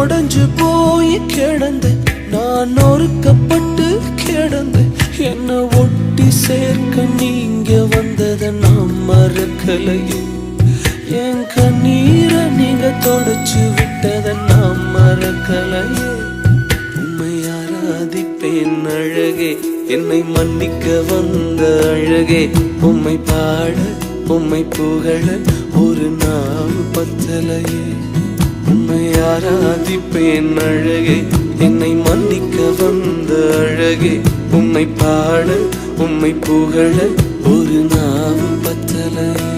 உடைஞ்சு போய் கிடந்து நான் நொறுக்கப்பட்டு கிடந்து என்ன ஒட்டி சேர்க்க நீங்க வந்தத நான் மறக்கலையே என் கண்ணீரை நீங்க தொடச்சு விட்டத நான் மறக்கலையே உம்மை ஆராதிப்பேன் அழகே என்னை மன்னிக்க வந்த அழகே உம்மை பாட உம்மை புகழ ஒரு நாள் பத்தலையே உம்மை ஆராதிப்பேன் அழகே என்னை மன்னிக்க வந்த அழகே உம்மை பாட உம்மை புகழ ஒரு நாள் பத்தலையே